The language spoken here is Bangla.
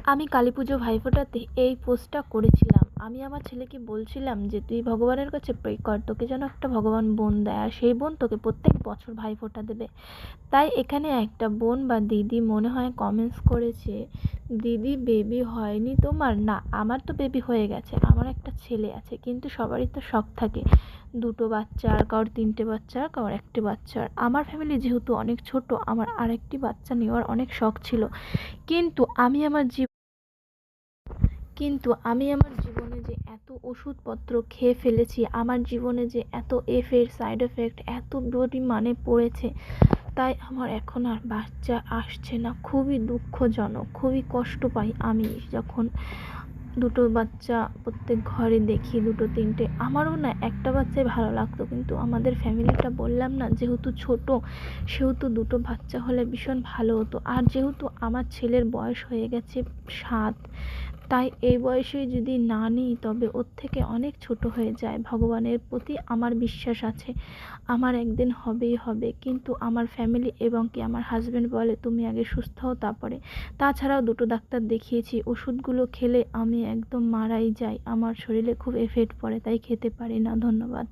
আমি কালীপুজো ভাইফোঁটাতে এই পোস্টটা করেছিলাম। আমি আমার ছেলেকে বলছিলাম যে, "তুই ভগবানের কাছে প্রে কর, তোকে যেন একটা ভগবান বোন দেয়। আর সেই বোন তোকে প্রত্যেক বছর ভাইফোঁটা দেবে।" তাই এখানে একটা বোন বা দিদি মনে হয় কমেন্টস করেছে, "দিদি বেবি হয়নি তোমার?" না, আমার তো বেবি হয়ে গেছে। আমার একটা ছেলে আছে। কিন্তু সবারই তো শখ থাকে। ২ টো বাচ্চা, আর কারোর ৩ টে বাচ্চা, আর কারোর ১ টে বাচ্চা। আর আমার ফ্যামিলি যেহেতু অনেক ছোট, আমার আরেকটি বাচ্চা নেওয়ার অনেক শখ ছিল। কিন্তু আমি আমার জীব কিন্তু আমি আমার জীবনে যে এত ওষুধপত্র খেয়ে ফেলেছি, আমার জীবনে যে এত সাইড এফেক্ট এত পরিমাণে পড়েছে, তাই আমার এখন আর বাচ্চা আসছে না। খুবই দুঃখজনক, খুবই কষ্ট পাই আমি যখন দুটো বাচ্চা প্রত্যেক ঘরে দেখি, ২ টো ৩ টে। আমারও না একটা বাচ্চাই ভালো লাগতো, কিন্তু আমাদের ফ্যামিলিটা বললাম না যেহেতু ছোট, সেহেতু ২ টো বাচ্চা হলে ভীষণ ভালো হতো। আর যেহেতু আমার ছেলের বয়স হয়ে গেছে ৭, তাই এই বয়সে যদি না নিই তবে ওর থেকে অনেক ছোট হয়ে যায়। ভগবানের প্রতি আমার বিশ্বাস আছে, আমার একদিন হবেই হবে। কিন্তু আমার ফ্যামিলি এবং কি আমার হাজব্যান্ড বলে, "তুমি আগে সুস্থ হও তারপরে।" তাছাড়াও ২ টো ডাক্তার দেখিয়েছি। ওষুধগুলো খেলে আমি একদম মারাই যাই। আমার শরীরে খুব এফেক্ট পড়ে, তাই খেতে পারি না। ধন্যবাদ।